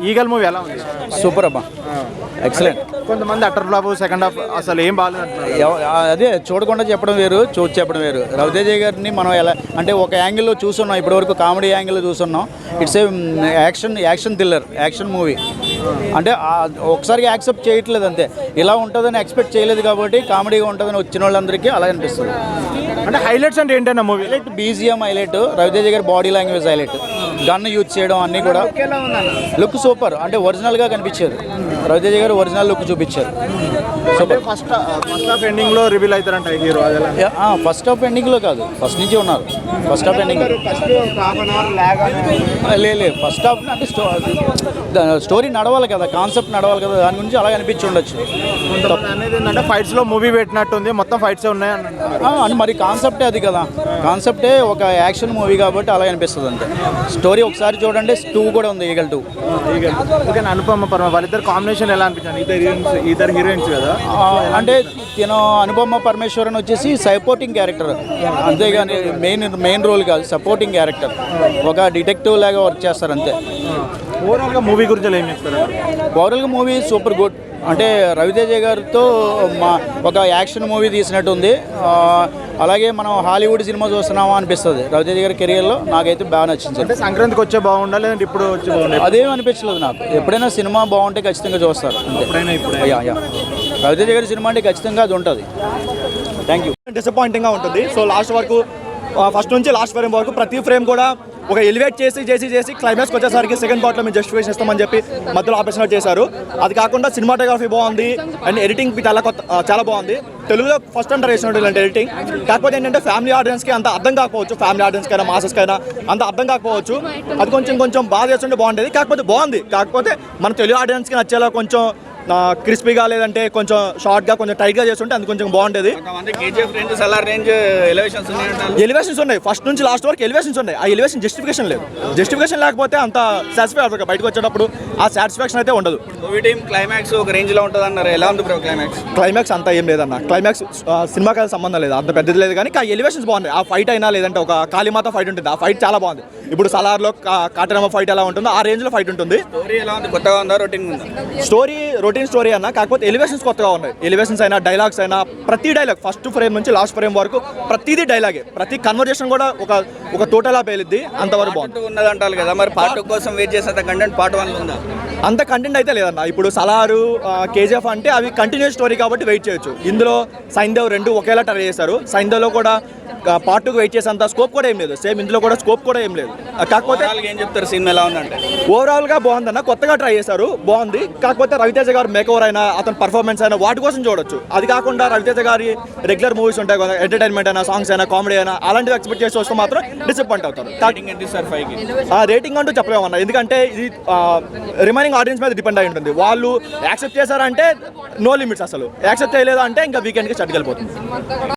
Eagle movie ఎలా ఉంది? Super అబ్బా, ఎక్సలెంట్. కొంతమంది అటర్ ఫ్లాప్ సెకండ్ హాఫ్ అసలు ఏం బాగాలేదు. అదే చూడకుండా చెప్పడం వేరు, చూసి చెప్పడం వేరు. రవితేజ గారిని మనం ఎలా అంటే ఒక యాంగిల్లో చూస్తున్నాం, ఇప్పటివరకు కామెడీ యాంగిల్లో చూస్తున్నాం. It's a action thriller, action movie. అంటే ఒకసారి యాక్సెప్ట్ చేయట్లేదు అంతే. ఇలా ఉంటుందని ఎక్స్పెక్ట్ చేయలేదు కాబట్టి కామెడీగా ఉంటుందని వచ్చిన వాళ్ళందరికీ అలా అనిపిస్తుంది. అంటే హైలైట్స్ అంటే ఏంటన్నా movie? Highlight BGM highlight, Ravi Teja గారి body language highlight, gun use చేయడం అన్నీ కూడా లుక్ సూపర్. అంటే ఒరిజినల్గా కనిపించారు, రవితేజ గారు ఒరిజినల్ లుక్ చూపించారు. ఫస్ట్ హాఫ్ ఎండింగ్ లో రివీల్ అవుతారంట హీరో. ఫస్ట్ హాఫ్ ఎండింగ్లో కాదు, ఫస్ట్ నుంచి ఉన్నారు. ఫస్ట్ హాఫ్ ఎండింగ్ లేదు, ఫస్ట్ హాఫ్ అంటే స్టోరీ నడవాలి కదా, కాన్సెప్ట్ నడవాలి కదా, దాని గురించి అలా అనిపించి ఉండొచ్చు. అనేది ఏంటంటే ఫైట్స్ లో మూవీ పెట్టినట్టుంది, మొత్తం ఫైట్స్ ఉన్నాయి అని. మరి కాన్సెప్టే అది కదా, కాన్సెప్టే ఒక యాక్షన్ మూవీ కాబట్టి అలా అనిపిస్తుంది అంతే. స్టోరీ ఒకసారి చూడండి. 2 కూడా ఉంది, ఈగల్ 2. ఓకే. అనుపమ పరమ వాళ్ళిద్దరు కాంబినేషన్ ఎలా అనిపించింది? ఇద్దరు హీరోయిన్స్ కదా. అంటే నేను అనుపమ పరమేశ్వరన్ వచ్చేసి సపోర్టింగ్ క్యారెక్టర్, అంతేగాని మెయిన్ రోల్ కాదు, సపోర్టింగ్ క్యారెక్టర్. ఒక డిటెక్టివ్ లాగా వర్క్ చేస్తారు అంతే. ఓవరాల్గా మూవీ గురించి ఏం చెప్తారు? ఓవరాల్గా మూవీ సూపర్ గుడ్. అంటే రవితేజ గారితో ఒక యాక్షన్ మూవీ తీసినట్టు ఉంది. అలాగే మనం హాలీవుడ్ సినిమా చూస్తున్నామా అనిపిస్తుంది రవితేజ గారి కెరియర్లో. నాకైతే బాగా నచ్చింది. అంటే సంక్రాంతికి వచ్చే బాగుండాలి, లేదంటే ఇప్పుడు వచ్చి బాగుండాలి? అదేం అనిపించలేదు నాకు. ఎప్పుడైనా సినిమా బాగుంటే ఖచ్చితంగా చూస్తారు అంతే. యా రవితేజ గారి సినిమా అంటే ఖచ్చితంగా అది ఉంటుంది. Thank you. డిసప్పాయింటింగ్గా ఉంటుంది. సో లాస్ట్ వరకు, ఫస్ట్ నుంచి లాస్ట్ ఫ్రేమ్ వరకు ప్రతి ఫ్రేమ్ కూడా ఒక ఎలివేట్ చేసి క్లైమాక్స్కి వచ్చేసరికి సెకండ్ పార్ట్లో మేము జస్టిఫికేషన్ ఇస్తామని చెప్పి మధ్యలో ఆపరేషన్ చేశారు. అది కాకుండా సినిమాటోగ్రఫీ బాగుంది అండ్ ఎడిటింగ్ చాలా బాగుంది. తెలుగులో ఫస్ట్ టైం ట్రై చేసినట్టు ఇలాంటి ఎడిటింగ్. కాకపోతే ఏంటంటే ఫ్యామిలీ ఆడియన్స్కి అంత అర్థం కాకపోవచ్చు, ఫ్యామిలీ ఆడియన్స్కైనా మాసెస్కైనా అంత అర్థం కాకపోవచ్చు. అది కొంచెం బాగా చేస్తుంటే బాగుండేది. కాకపోతే బాగుంది. కాకపోతే మన తెలుగు ఆడియన్స్కి నచ్చేలా కొంచెం క్రిస్పీగా, లేదంటే కొంచెం షార్ట్గా, కొంచెం టైట్గా చేస్తుంటే అది కొంచెం బాగుండేది. ఎలివేషన్స్ ఉన్నాయి, ఫస్ట్ నుంచి లాస్ట్ వరకు ఎలివేషన్స్ ఉన్నాయి. ఆ ఎలివేషన్ జస్టిఫికేషన్ లేదు. జస్టిఫికేషన్ లేకపోతే అంత సాటిస్ఫై అవుతుంది. బయటకు వచ్చేటప్పుడు ఆ సాటిస్ఫాక్షన్ అయితే ఉండదు. క్లైమాక్స్ ఒక రేంజ్లో ఉంటుంది అన్నారు. ఎలా ఉంది క్లైమాక్స్ అంతా ఏం లేదన్న. క్లైమాక్స్ సినిమాకి సంబంధం లేదు, అంత పెద్దది లేదు. కానీ ఆ ఎలివేషన్స్ బాగున్నాయి. ఆ ఫైట్ అయినా, లేదంటే ఒక కాళీమాత ఫైట్ ఉంటుంది, ఆ ఫైట్ చాలా బాగుంది. ఇప్పుడు సలార్లో కాటరమ్మ ఫైట్ ఎలా ఉంటుందో ఆ రేంజ్లో ఫైట్ ఉంటుంది. స్టోరీ రొటీన్ స్టోరీ అన్న. కాకపోతే ఎలివేషన్స్ కొత్తగా ఉన్నాయి. ఎలివేషన్స్ అయినా, డైలాగ్స్ అయినా, ప్రతి డైలాగ్ ఫస్ట్ ఫ్రేమ్ నుంచి లాస్ట్ ఫ్రేమ్ వరకు ప్రతిదీ డైలాగే. ప్రతి కన్వర్జేషన్ కూడా ఒక టోటల్ పేలిద్ది. అంతవరకు బాగుంది అంటారు కదా. మరి పార్ట్ 2 కోసం వెయిట్ చేసే కంటెంట్ పార్ట్ 1 ఉందా? అంత కంటెంట్ అయితే లేదన్న. ఇప్పుడు సలారు, కేజీఎఫ్ అంటే అవి కంటిన్యూస్ స్టోరీ కాబట్టి వెయిట్ చేయొచ్చు. ఇందులో సైంధవ్ 2 ఒకేలా ట్రై చేశారు. సైంధవ్లో కూడా పార్ట్ 2 వెయిట్ చేసేంత స్కోప్ కూడా ఏం లేదు. సేమ్ ఇందులో కూడా స్కోప్ కూడా ఏం లేదు. కాకపోతే ఏం చెప్తారు, సినిమా ఎలా ఉందంటే? ఓవరాల్గా బాగుందన్న. కొత్తగా ట్రై చేశారు, బాగుంది. కాకపోతే రవితేజ గారు మేకవర్ అయినా, అతని పర్ఫార్మెన్స్ అయినా వాటి కోసం చూడొచ్చు. అది కాకుండా రవితేజ గారి రెగ్యులర్ మూవీస్ ఉంటాయి కదా, ఎంటర్టైన్మెంట్ అయినా, సాంగ్స్ అయినా, కామెడీ అయినా, అలాంటివి ఎక్స్పెక్ట్ చేసి వస్తే మాత్రం డిసప్పాయింట్ అవుతారు. రేటింగ్ అంటూ చెప్పలేమన్నా. ఎందుకంటే ఇది రిమైనింగ్ ఆడియన్స్ మీద డిపెండ్ అయి ఉంటుంది. వాళ్ళు యాక్సెప్ట్ చేశారంటే నో లిమిట్స్, అసలు యాక్సెప్ట్ చేయలేదు అంటే ఇంకా వీకెండ్కి స్టార్ట్కి వెళ్ళిపోతుంది.